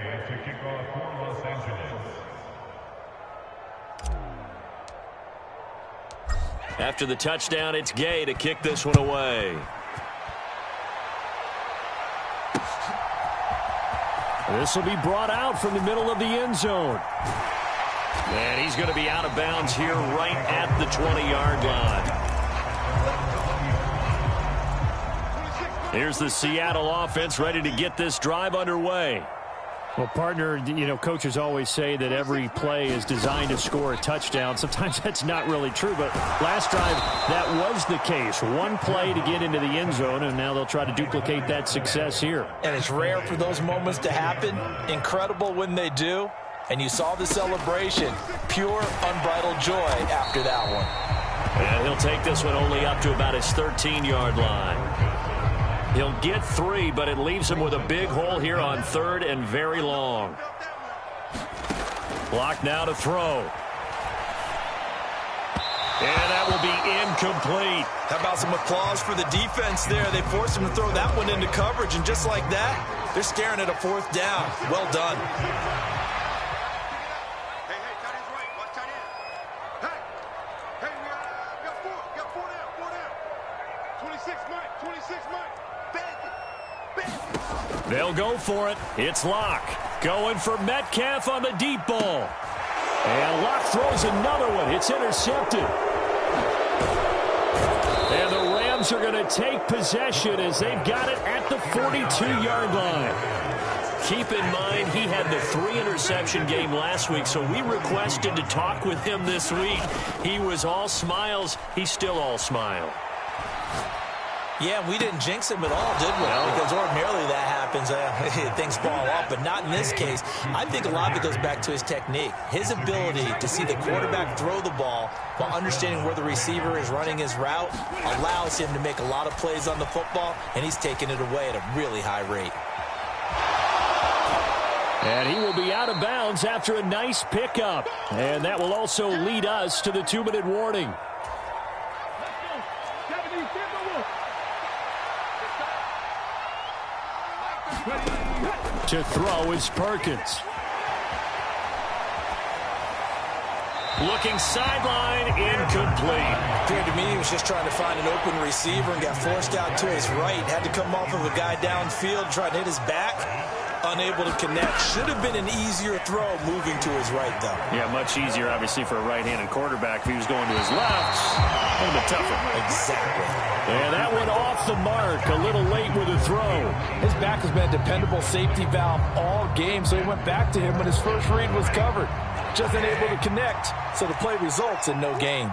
to kick off for Los Angeles. After the touchdown, it's Gay to kick this one away. This will be brought out from the middle of the end zone. And he's going to be out of bounds here right at the 20-yard line. Here's the Seattle offense ready to get this drive underway. Well, partner, you know, coaches always say that every play is designed to score a touchdown. Sometimes that's not really true, but last drive, that was the case. One play to get into the end zone, and now they'll try to duplicate that success here. And it's rare for those moments to happen. Incredible when they do. And you saw the celebration. Pure, unbridled joy after that one. And he'll take this one only up to about his 13-yard line. He'll get 3, but it leaves him with a big hole here on 3rd and very long. Block now to throw. And that will be incomplete. How about some applause for the defense there? They forced him to throw that one into coverage, and just like that, they're staring at a 4th down. Well done. They'll go for it. It's Locke. Going for Metcalf on the deep ball. And Locke throws another one. It's intercepted. And the Rams are going to take possession as they've got it at the 42-yard line. Keep in mind, he had the 3-interception game last week, so we requested to talk with him this week. He was all smiles. He's still all smile. Yeah, we didn't jinx him at all, did we? No. Because ordinarily that happens. Things fall off, but not in this case. I think a lot of it goes back to his technique. His ability to see the quarterback throw the ball while understanding where the receiver is running his route allows him to make a lot of plays on the football, and he's taking it away at a really high rate. And he will be out of bounds after a nice pickup. And that will also lead us to the 2-minute warning. To throw is Perkins. Looking sideline, incomplete. Appeared to me he was just trying to find an open receiver and got forced out to his right. Had to come off of a guy downfield, trying to hit his back. Unable to connect. Should have been an easier throw moving to his right, though. Yeah, much easier, obviously, for a right-handed quarterback. If he was going to his left, a little bit tougher. Exactly. And that went off the mark. A little late with a throw. His back has been a dependable safety valve all game, so he went back to him when his first read was covered. Just unable to connect, so the play results in no gain.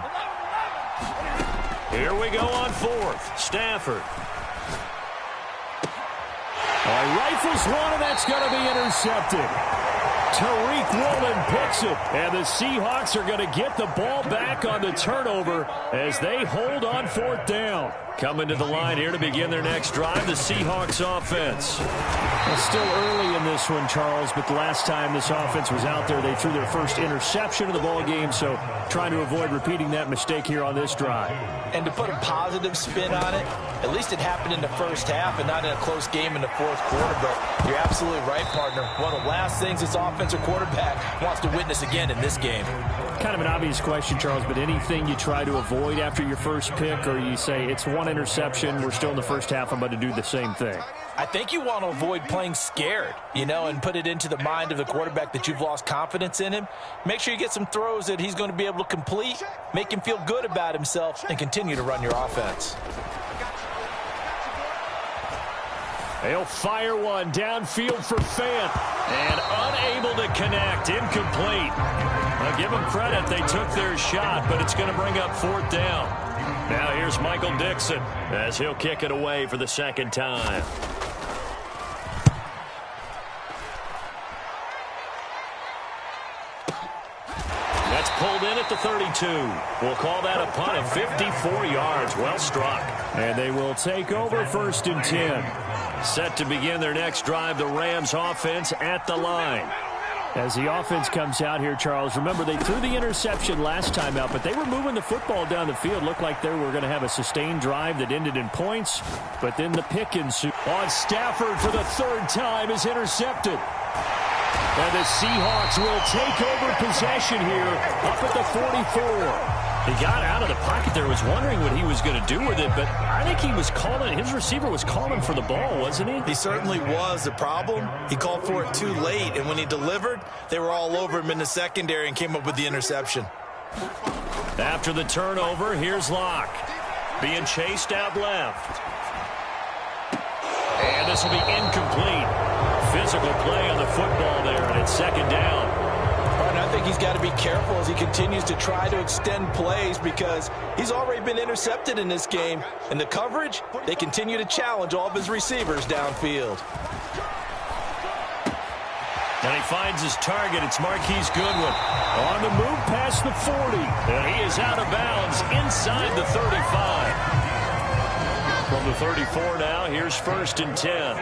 Here we go on 4th. Stafford. Rifles one, and that's going to be intercepted. Tariq Woolen picks it, and the Seahawks are going to get the ball back on the turnover as they hold on 4th down. Coming to the line here to begin their next drive, the Seahawks offense. It's still early in this one, Charles, but the last time this offense was out there, they threw their first interception of the ball game, so trying to avoid repeating that mistake here on this drive. And to put a positive spin on it, at least it happened in the first half and not in a close game in the 4th quarter, but you're absolutely right, partner. One of the last things this offensive quarterback wants to witness again in this game. Kind of an obvious question, Charles, but anything you try to avoid after your first pick, or you say it's one interception, we're still in the first half, I'm about to do the same thing? I think you want to avoid playing scared, you know, and put it into the mind of the quarterback that you've lost confidence in him. Make sure you get some throws that he's going to be able to complete, make him feel good about himself, and continue to run your offense. They'll fire one downfield for Fant, and unable to connect, incomplete. Now give them credit, they took their shot, but it's going to bring up 4th down. Now here's Michael Dixon as he'll kick it away for the 2nd time. That's pulled in at the 32. We'll call that a punt of 54 yards. Well struck. And they will take over 1st and 10. Set to begin their next drive, the Rams offense at the line. As the offense comes out here, Charles, remember they threw the interception last time out, but they were moving the football down the field. Looked like they were going to have a sustained drive that ended in points, but then the pick ensued. On Stafford for the 3rd time is intercepted. And the Seahawks will take over possession here up at the 44. He got out of the pocket there, was wondering what he was going to do with it, but I think he was calling, his receiver was calling for the ball, wasn't he? He certainly was. The problem, he called for it too late, and when he delivered, they were all over him in the secondary and came up with the interception. After the turnover, here's Locke. Being chased out left. And this will be incomplete. Physical play on the football there, and it's second down. And I think he's got to be careful as he continues to try to extend plays because he's already been intercepted in this game. And the coverage, they continue to challenge all of his receivers downfield. And he finds his target. It's Marquise Goodwin. On the move past the 40. And he is out of bounds inside the 35. From the 34 now, here's 1st and 10.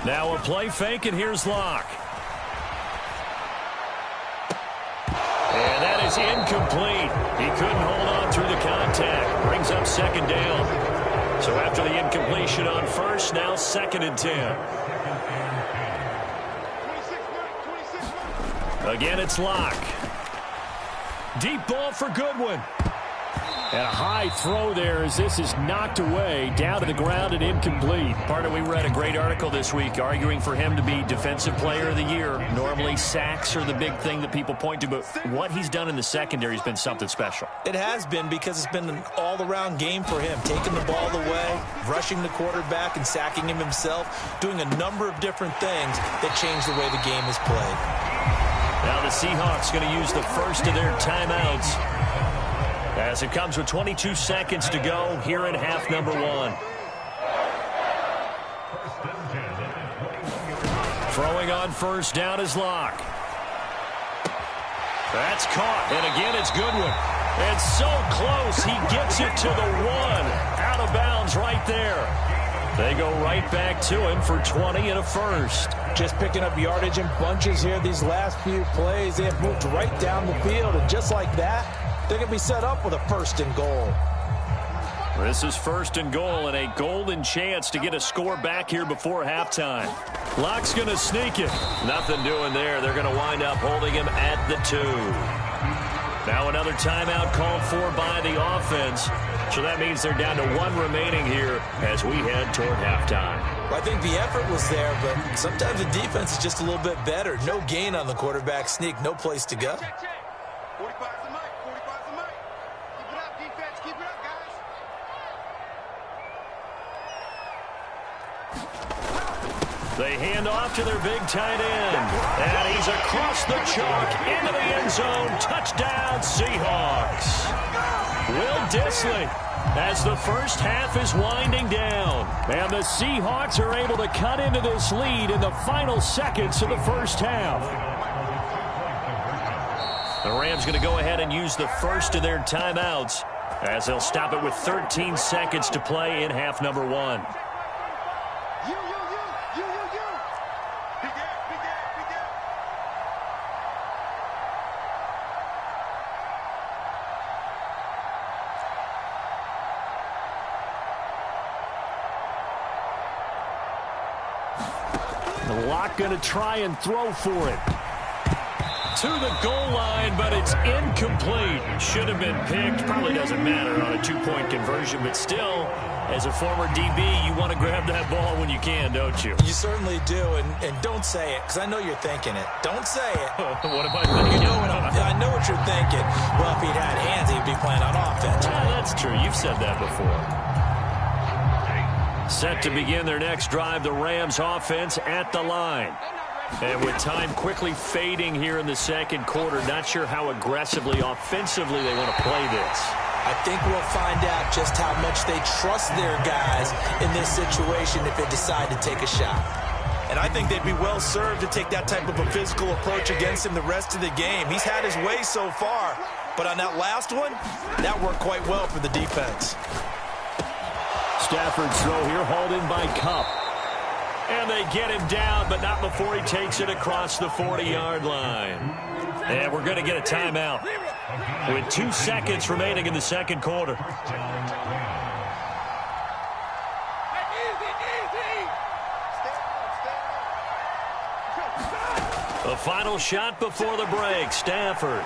Now a play fake, and here's Locke. And that is incomplete. He couldn't hold on through the contact. Brings up second down. So after the incompletion on first, now 2nd and 10. Again, it's Locke. Deep ball for Goodwin. And a high throw there as this is knocked away, down to the ground and incomplete. Partner, we read a great article this week arguing for him to be Defensive Player of the Year. Normally, sacks are the big thing that people point to, but what he's done in the secondary has been something special. It has been because it's been an all-around game for him, taking the ball away, rushing the quarterback, and sacking him himself, doing a number of different things that change the way the game is played. Now the Seahawks going to use the first of their timeouts as it comes with 22 seconds to go here in half number 1. Throwing on first down is Locke. That's caught, and again it's Goodwin. And so close, he gets it to the 1. Out of bounds right there. They go right back to him for 20 and a first. Just picking up yardage in bunches here these last few plays. They have moved right down the field, and just like that, they're going to be set up with a 1st and goal. This is 1st and goal and a golden chance to get a score back here before halftime. Locke's going to sneak it. Nothing doing there. They're going to wind up holding him at the 2. Now another timeout called for by the offense. So that means they're down to 1 remaining here as we head toward halftime. I think the effort was there, but sometimes the defense is just a little bit better. No gain on the quarterback sneak. No place to go. They hand off to their big tight end. And he's across the chalk into the end zone. Touchdown, Seahawks. Will Dissly as the first half is winding down. And the Seahawks are able to cut into this lead in the final seconds of the first half. The Rams going to go ahead and use the first of their timeouts as they'll stop it with 13 seconds to play in half number 1. Locke going to try and throw for it. To the goal line, but it's incomplete. Should have been picked. Probably doesn't matter on a 2-point conversion, but still, as a former DB, you want to grab that ball when you can, don't you? You certainly do, and don't say it, because I know you're thinking it. Don't say it. What am I thinking? I know what you're thinking. Well, if he'd had hands, he'd be playing on offense. Yeah, that's true. You've said that before. Set to begin their next drive, the Rams offense at the line. And with time quickly fading here in the second quarter, not sure how aggressively, offensively they want to play this. I think we'll find out just how much they trust their guys in this situation if they decide to take a shot. And I think they'd be well served to take that type of a physical approach against him the rest of the game. He's had his way so far, but on that last one, that worked quite well for the defense. Stafford's throw here hauled in by Kupp. And they get him down, but not before he takes it across the 40-yard line. And we're going to get a timeout. with 2 seconds remaining in the second quarter. The final shot before the break, Stafford.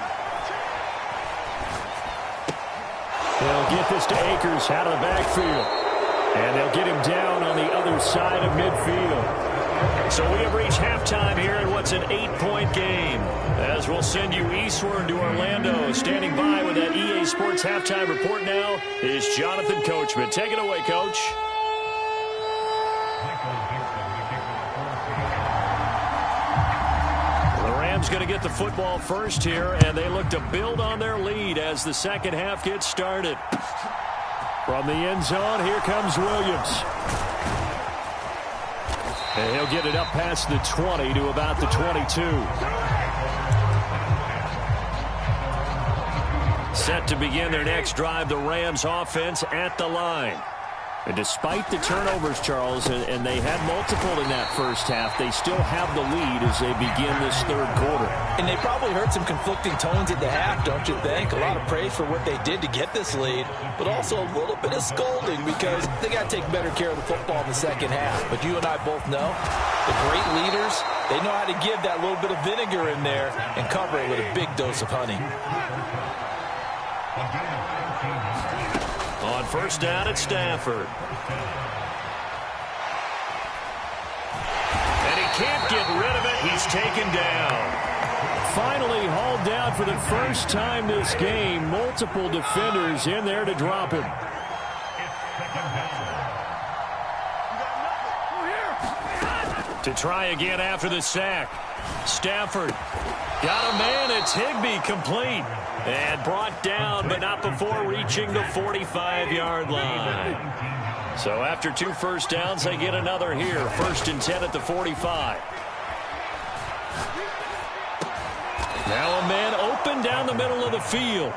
They'll get this to Akers out of the backfield. And they'll get him down on the other side of midfield. So we have reached halftime here in what's an 8-point game. As we'll send you eastward to Orlando. Standing by with that EA Sports halftime report now is Jonathan Coachman. Take it away, Coach. Going to get the football first here, and they look to build on their lead as the second half gets started. From the end zone, here comes Williams. And he'll get it up past the 20 to about the 22. Set to begin their next drive, the Rams offense at the line. And despite the turnovers, Charles, and they had multiple in that first half, they still have the lead as they begin this third quarter. And they probably heard some conflicting tones at the half, don't you think? A lot of praise for what they did to get this lead, but also a little bit of scolding because they got to take better care of the football in the second half. But you and I both know the great leaders, they know how to give that little bit of vinegar in there and cover it with a big dose of honey. On first down, it's Stafford. And he can't get rid of it. He's taken down. Finally hauled down for the first time this game. Multiple defenders in there to drop him. To try again after the sack. Stafford got a man. It's Higbee complete. And brought down, but not before reaching the 45-yard line. So after 2 first downs, they get another here. 1st and 10 at the 45. Now a man open down the middle of the field.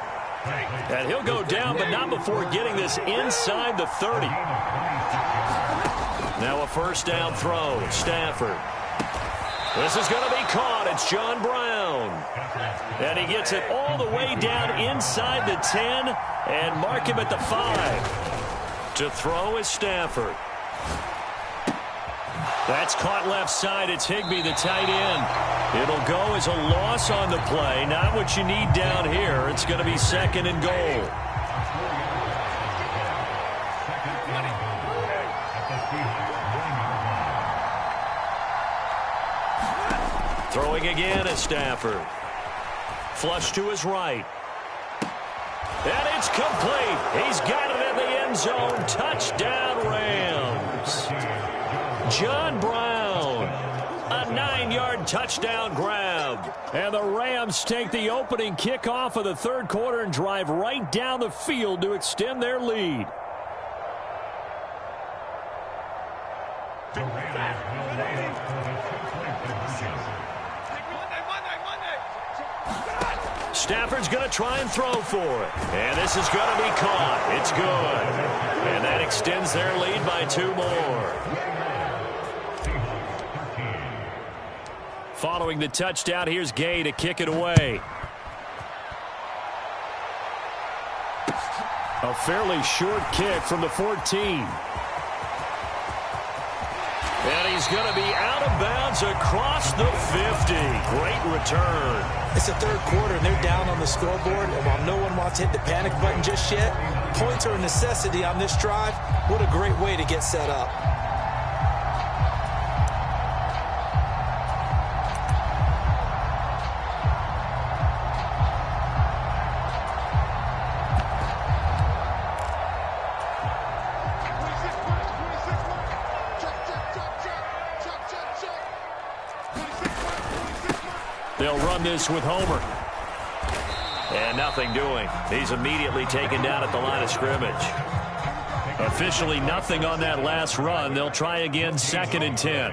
And he'll go down, but not before getting this inside the 30. Now a first down throw. Stafford. This is going to be caught. It's John Brown. And he gets it all the way down inside the 10 and mark him at the 5. To throw is Stafford. That's caught left side. It's Higbee, the tight end. It'll go as a loss on the play. Not what you need down here. It's going to be 2nd and goal. Throwing again is Stafford. Flush to his right. And it's complete. He's got it in the end zone. Touchdown, Rams. John Brown. A 9-yard touchdown grab. And the Rams take the opening kickoff of the third quarter and drive right down the field to extend their lead. Stafford's going to try and throw for it. And this is going to be caught. It's good. And that extends their lead by 2 more. Following the touchdown, here's Gay to kick it away. A fairly short kick from the 14. And he's going to be out of bounds across the 50. Great return. It's the third quarter, and they're down on the scoreboard. And while no one wants to hit the panic button just yet, points are a necessity on this drive. What a great way to get set up. They'll run this with Homer. And nothing doing. He's immediately taken down at the line of scrimmage. Officially nothing on that last run. They'll try again, 2nd and 10.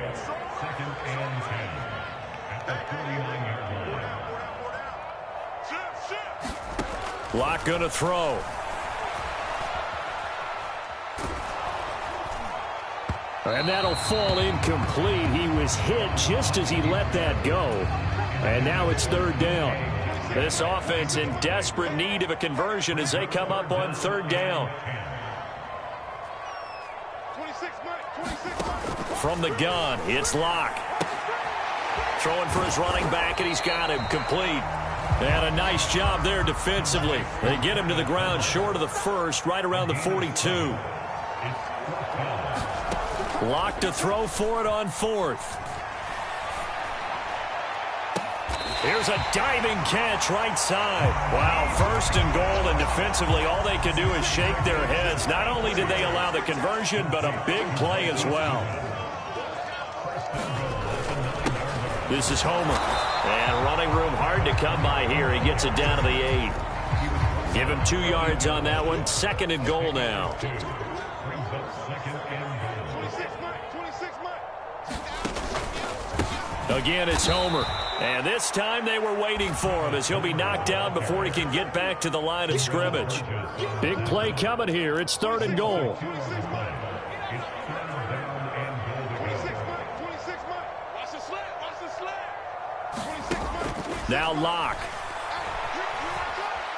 Block going to throw. And that'll fall incomplete. He was hit just as he let that go. And now it's 3rd down. This offense in desperate need of a conversion as they come up on third down. From the gun, it's Locke. Throwing for his running back, and he's got him complete. And a nice job there defensively. They get him to the ground short of the first, right around the 42. Locke to throw for it on fourth. Here's a diving catch right side. Wow, first and goal, and defensively all they can do is shake their heads. Not only did they allow the conversion, but a big play as well. This is Homer. And running room hard to come by here. He gets it down to the 8. Give him 2 yards on that one. Second and goal now. Again, it's Homer. And this time they were waiting for him as he'll be knocked down before he can get back to the line of scrimmage. Big play coming here. It's third and goal. Now Locke.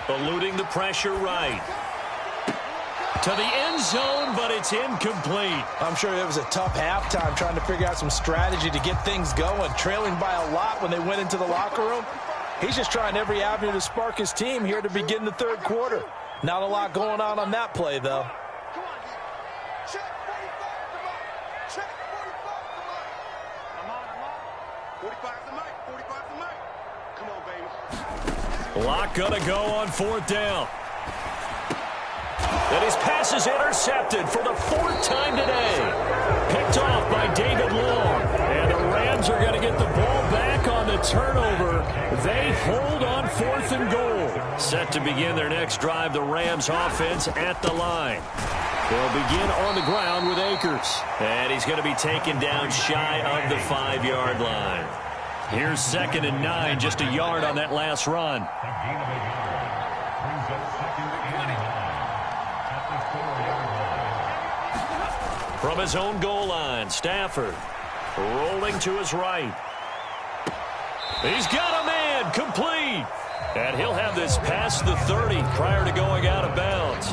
Eluding the pressure right. To the end zone, but it's incomplete. I'm sure it was a tough halftime trying to figure out some strategy to get things going, trailing by a lot when they went into the locker room. He's just trying every avenue to spark his team here to begin the third quarter. Not a lot going on that play, though. Locke gonna go on fourth down. And his pass is intercepted for the 4th time today. Picked off by David Long. And the Rams are going to get the ball back on the turnover. They hold on 4th and goal. Set to begin their next drive, the Rams offense at the line. They'll begin on the ground with Akers. And he's going to be taken down shy of the 5-yard line. Here's 2nd and 9, just a yard on that last run. From his own goal line, Stafford rolling to his right. He's got a man, complete. And he'll have this past the 30 prior to going out of bounds.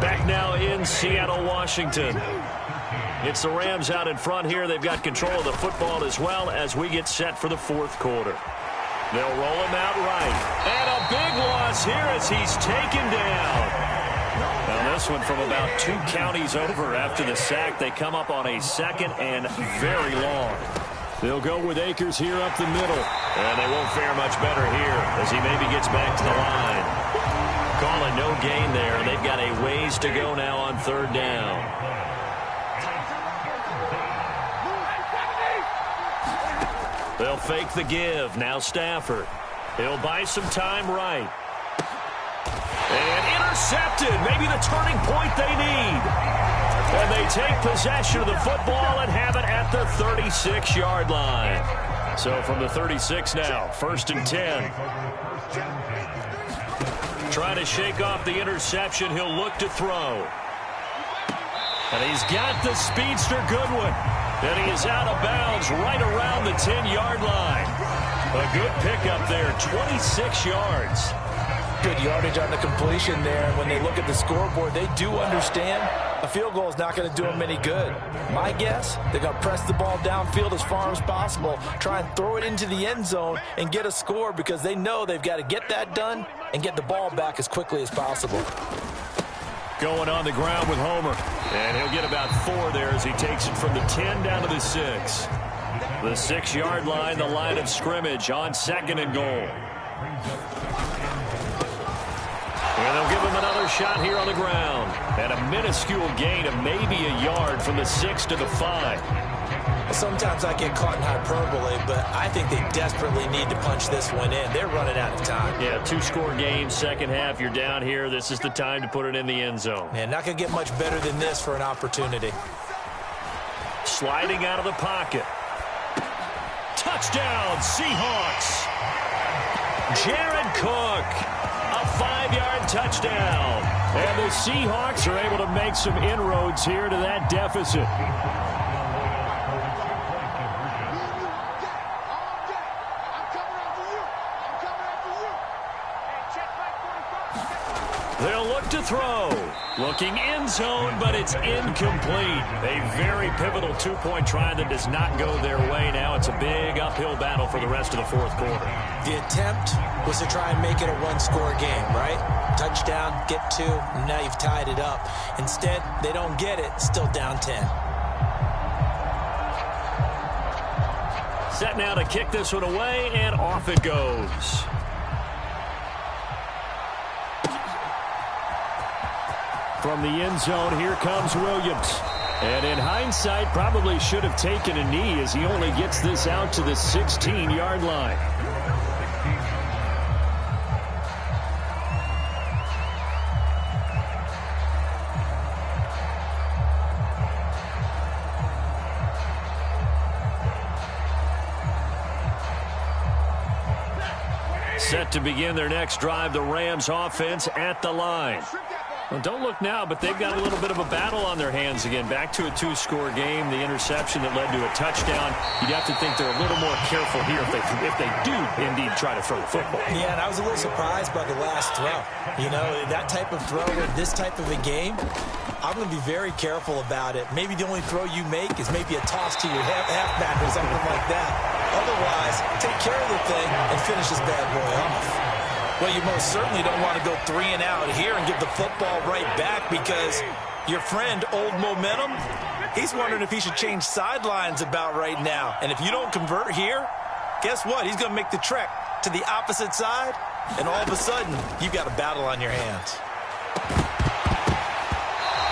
Back now in Seattle, Washington. It's the Rams out in front here. They've got control of the football as well as we get set for the 4th quarter. They'll roll him out right. And a big loss here as he's taken down. Now this one from about 2 counties over after the sack. They come up on a 2nd and very long. They'll go with Akers here up the middle. And they won't fare much better here as he maybe gets back to the line. Calling no gain there. They've got a ways to go now on 3rd down. They'll fake the give. Now Stafford. He'll buy some time right. And intercepted. Maybe the turning point they need. And they take possession of the football and have it at the 36-yard line. So from the 36 now, 1st and 10. Trying to shake off the interception. He'll look to throw. And he's got the speedster Goodwin. And he is out of bounds right around the 10-yard line. A good pickup there, 26 yards. Good yardage on the completion there. When they look at the scoreboard, they do understand a field goal is not going to do them any good. My guess, they're going to press the ball downfield as far as possible, try and throw it into the end zone and get a score because they know they've got to get that done and get the ball back as quickly as possible. Going on the ground with Homer. And he'll get about 4 there as he takes it from the 10 down to the 6. The 6-yard line, the line of scrimmage on 2nd and goal. And they'll give him another shot here on the ground. And a minuscule gain of maybe a yard from the 6 to the 5. Sometimes I get caught in hyperbole, but I think they desperately need to punch this one in. They're running out of time. Yeah, 2-score game, second half. You're down here. This is the time to put it in the end zone. Man, not going to get much better than this for an opportunity. Sliding out of the pocket. Touchdown, Seahawks. Jared Cook, a 5-yard touchdown. And the Seahawks are able to make some inroads here to that deficit. look to throw. Looking end zone, but it's incomplete. A very pivotal two-point try that does not go their way. Now it's a big uphill battle for the rest of the fourth quarter. The attempt was to try and make it a one-score game, right? Touchdown, get 2, and now you've tied it up. Instead, they don't get it, still down 10. Set now to kick this one away, and off it goes. From the end zone, here comes Williams. And in hindsight, probably should have taken a knee as he only gets this out to the 16-yard line. Set to begin their next drive, the Rams offense at the line. Well, don't look now, but they've got a little bit of a battle on their hands again. Back to a 2-score game, the interception that led to a touchdown. You'd have to think they're a little more careful here if they do indeed try to throw the football. Yeah, and I was a little surprised by the last throw. You know, that type of throw in this type of a game, I'm going to be very careful about it. Maybe the only throw you make is maybe a toss to your halfback or something like that. Otherwise, take care of the thing and finish this bad boy off. Well, you most certainly don't want to go 3 and out here and give the football right back because your friend, Old Momentum, he's wondering if he should change sidelines about right now. And if you don't convert here, guess what? He's going to make the trek to the opposite side, and all of a sudden, you've got a battle on your hands.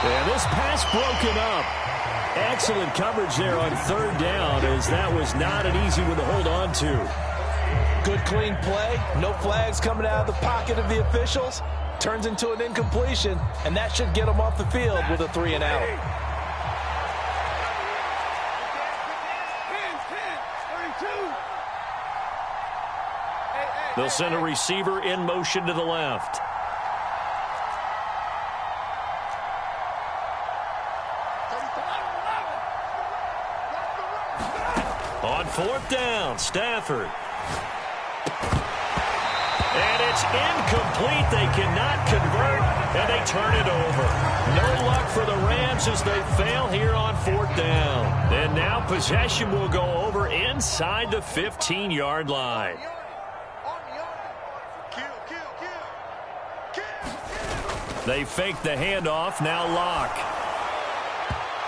And this pass broken up. Excellent coverage there on 3rd down, as that was not an easy one to hold on to. Good, clean play. No flags coming out of the pocket of the officials. Turns into an incompletion, and that should get them off the field with a 3 and out. They'll send a receiver in motion to the left. On 4th down, Stafford. And it's incomplete. They cannot convert, and they turn it over. No luck for the Rams as they fail here on 4th down. And now possession will go over inside the 15-yard line. They fake the handoff, now Lock.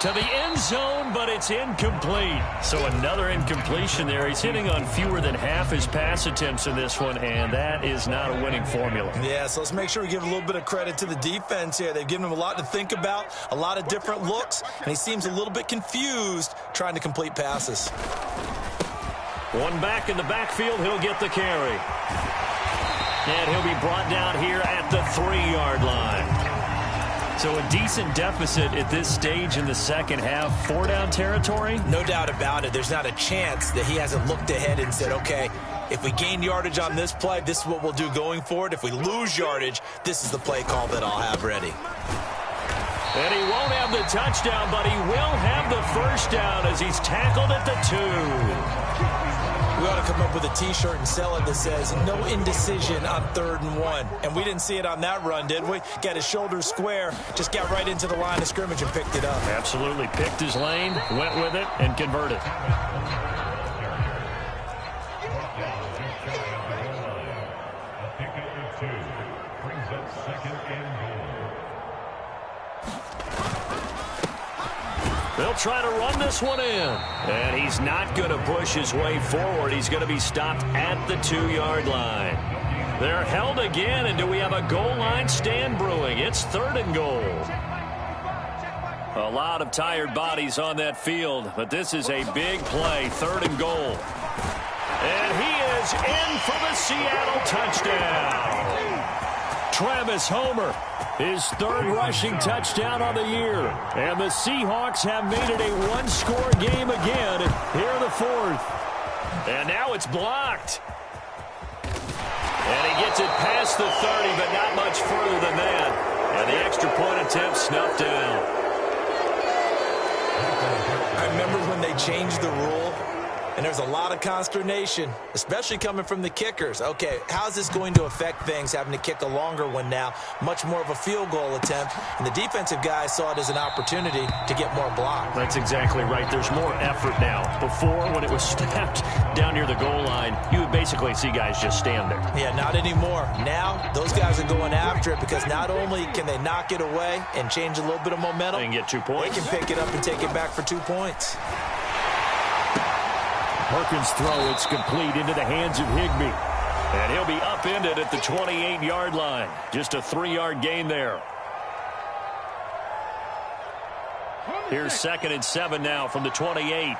To the end zone, but it's incomplete. So another incompletion there. He's hitting on fewer than half his pass attempts in this one, and that is not a winning formula. Yeah, so let's make sure we give a little bit of credit to the defense here. They've given him a lot to think about, a lot of different looks, and he seems a little bit confused trying to complete passes. One back in the backfield, he'll get the carry. And he'll be brought down here at the 3-yard line. So a decent deficit at this stage in the second half. 4-down territory? No doubt about it. There's not a chance that he hasn't looked ahead and said, okay, if we gain yardage on this play, this is what we'll do going forward. If we lose yardage, this is the play call that I'll have ready. And he won't have the touchdown, but he will have the first down as he's tackled at the 2. We ought to come up with a T-shirt and sell it that says, no indecision on 3rd and 1. And we didn't see it on that run, did we? Got his shoulders square, just got right into the line of scrimmage and picked it up. Absolutely. Picked his lane, went with it, and converted. They'll try to run this one in. And he's not going to push his way forward. He's going to be stopped at the 2-yard line. They're held again, and do we have a goal line stand brewing? It's 3rd and goal. A lot of tired bodies on that field, but this is a big play, 3rd and goal. And he is in for the Seattle touchdown. Travis Homer, his 3rd rushing touchdown of the year. And the Seahawks have made it a 1-score game again here in the 4th. And now it's blocked. And he gets it past the 30, but not much further than that. And the extra point attempt snuffed down. I remember when they changed the rule And there's a lot of consternation, especially coming from the kickers. Okay, how's this going to affect things, having to kick a longer one now, much more of a field goal attempt? And the defensive guys saw it as an opportunity to get more block. That's exactly right. There's more effort now. Before, when it was snapped down near the goal line, you would basically see guys just stand there. Yeah, not anymore. Now, those guys are going after it because not only can they knock it away and change a little bit of momentum, they can get 2 points. They can pick it up and take it back for 2 points. Perkins' throw, it's complete into the hands of Higbee. And he'll be upended at the 28-yard line. Just a 3-yard gain there. Here's 2nd and 7 now from the 28.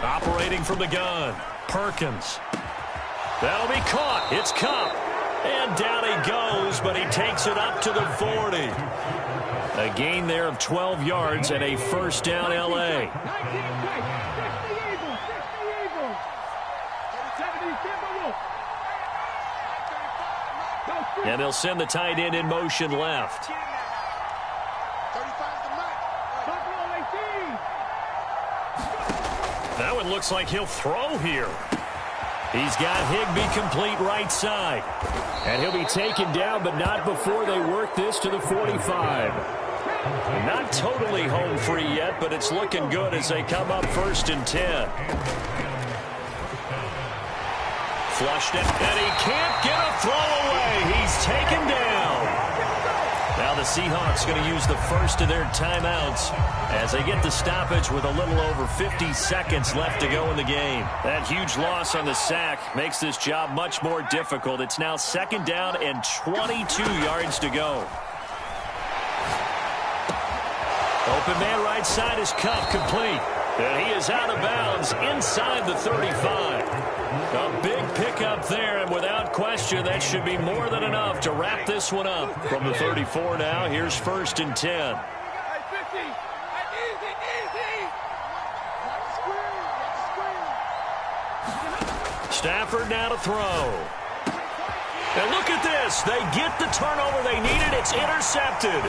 Operating from the gun, Perkins. That'll be caught. It's Cup. And down he goes, but he takes it up to the 40. A gain there of 12 yards and a first down, L.A. And they'll send the tight end in motion left. That one looks like he'll throw here. He's got Higbee complete right side. And he'll be taken down, but not before they work this to the 45. Not totally home free yet, but it's looking good as they come up 1st and 10. Flushed it, and he can't get a throw away. He's taken down. Now the Seahawks going to use the first of their timeouts as they get the stoppage with a little over 50 seconds left to go in the game. That huge loss on the sack makes this job much more difficult. It's now 2nd down and 22 yards to go. Open man right side is Cup, complete. And he is out of bounds inside the 35. A big pickup there, and without question, that should be more than enough to wrap this one up. From the 34 now, here's 1st and 10. Stafford now to throw. And look at this. They get the turnover they needed. It's intercepted.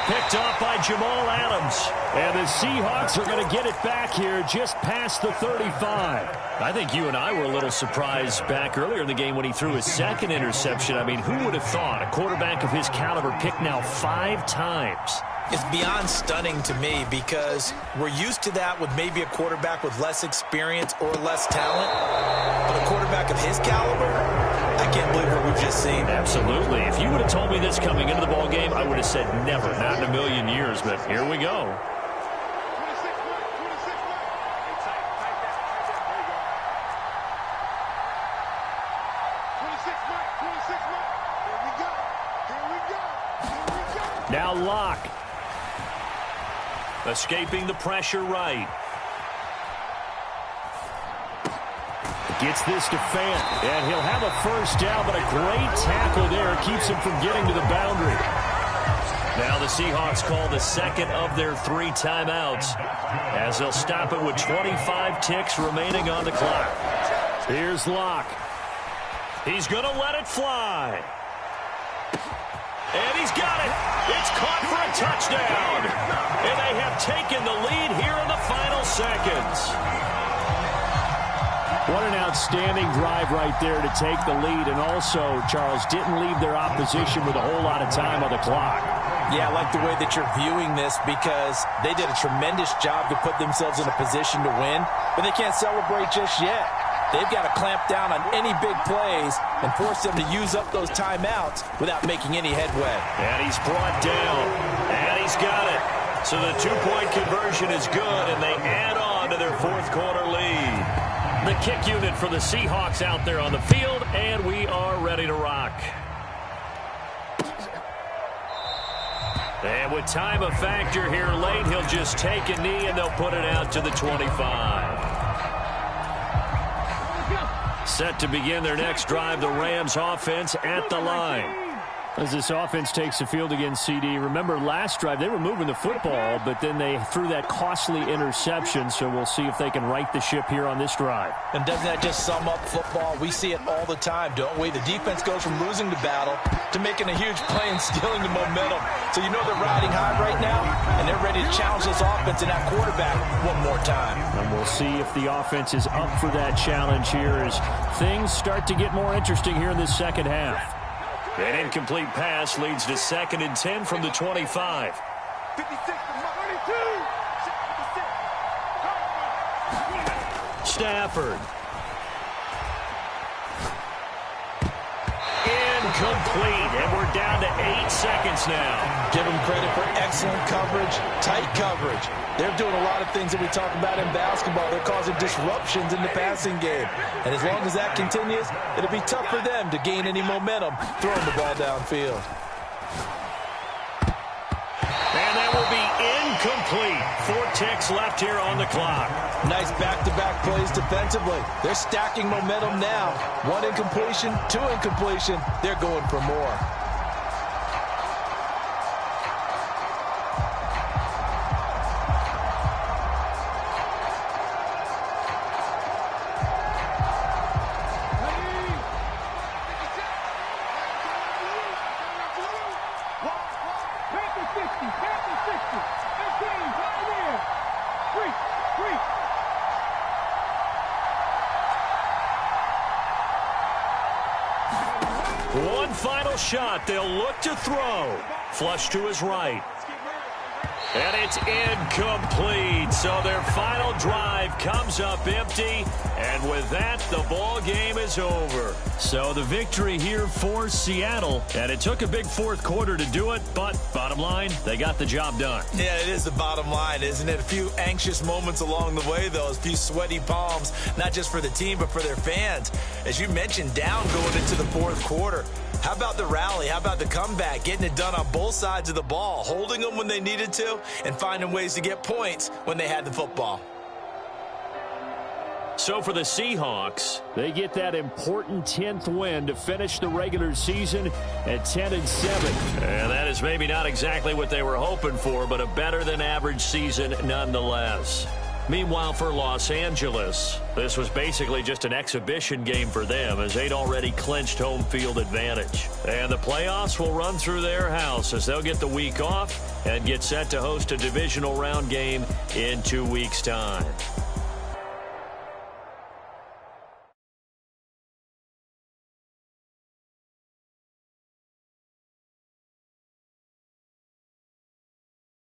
Picked off by Jamal Adams. And the Seahawks are going to get it back here just past the 35. I think you and I were a little surprised back earlier in the game when he threw his 2nd interception. I mean, who would have thought a quarterback of his caliber picked now 5 times? It's beyond stunning to me because we're used to that with maybe a quarterback with less experience or less talent. But a quarterback of his caliber, I can't believe what we've just seen. Absolutely. If you would have told me this coming into the ball game, I would have said never, not in a million years. But here we go. Now Locke. Escaping the pressure right. Gets this to Fant, and he'll have a first down, but a great tackle there keeps him from getting to the boundary. Now the Seahawks call the 2nd of their 3 timeouts as they'll stop it with 25 ticks remaining on the clock. Here's Locke. He's going to let it fly. And he's got it. It's caught for a touchdown. And they have taken the lead here in the final seconds. What an outstanding drive right there to take the lead. And also, Charles, didn't leave their opposition with a whole lot of time on the clock. Yeah, I like the way that you're viewing this because they did a tremendous job to put themselves in a position to win, but they can't celebrate just yet. They've got to clamp down on any big plays and force them to use up those timeouts without making any headway. And he's brought down, and he's got it. So the 2-point conversion is good, and they add on to their 4th quarter lead. The kick unit for the Seahawks out there on the field, and we are ready to rock. And with time a factor here late, he'll just take a knee, and they'll put it out to the 25. Set to begin their next drive, the Rams offense at the line. As this offense takes the field against CD, remember last drive they were moving the football, but then they threw that costly interception, so we'll see if they can right the ship here on this drive. And doesn't that just sum up football? We see it all the time, don't we? The defense goes from losing the battle to making a huge play and stealing the momentum. So you know they're riding high right now, and they're ready to challenge this offense and that quarterback one more time. And we'll see if the offense is up for that challenge here as things start to get more interesting here in this second half. An incomplete pass leads to 2nd and 10 from the 25. Stafford. Incomplete, and we're down to 8 seconds now. Give them credit for excellent coverage, tight coverage. They're doing a lot of things that we talk about in basketball. They're causing disruptions in the passing game. And as long as that continues, it'll be tough for them to gain any momentum throwing the ball downfield. And that will be incomplete. 4 ticks left here on the clock. Nice back-to-back plays defensively. They're stacking momentum now. 1 incompletion, 2 incompletion. They're going for more. One final shot. They'll look to throw. Flush to his right. And it's incomplete. So their final drive comes up empty. And with that, the ball game is over. So the victory here for Seattle. And it took a big fourth quarter to do it. But bottom line, they got the job done. Yeah, it is the bottom line, isn't it? A few anxious moments along the way, though. A few sweaty palms, not just for the team, but for their fans. As you mentioned, down going into the fourth quarter. How about the rally? How about the comeback? Getting it done on both sides of the ball, holding them when they needed to, and finding ways to get points when they had the football. So for the Seahawks, they get that important 10th win to finish the regular season at 10-7. And that is maybe not exactly what they were hoping for, but a better than average season nonetheless. Meanwhile, for Los Angeles, this was basically just an exhibition game for them as they'd already clinched home field advantage. And the playoffs will run through their house as they'll get the week off and get set to host a divisional round game in 2 weeks' time.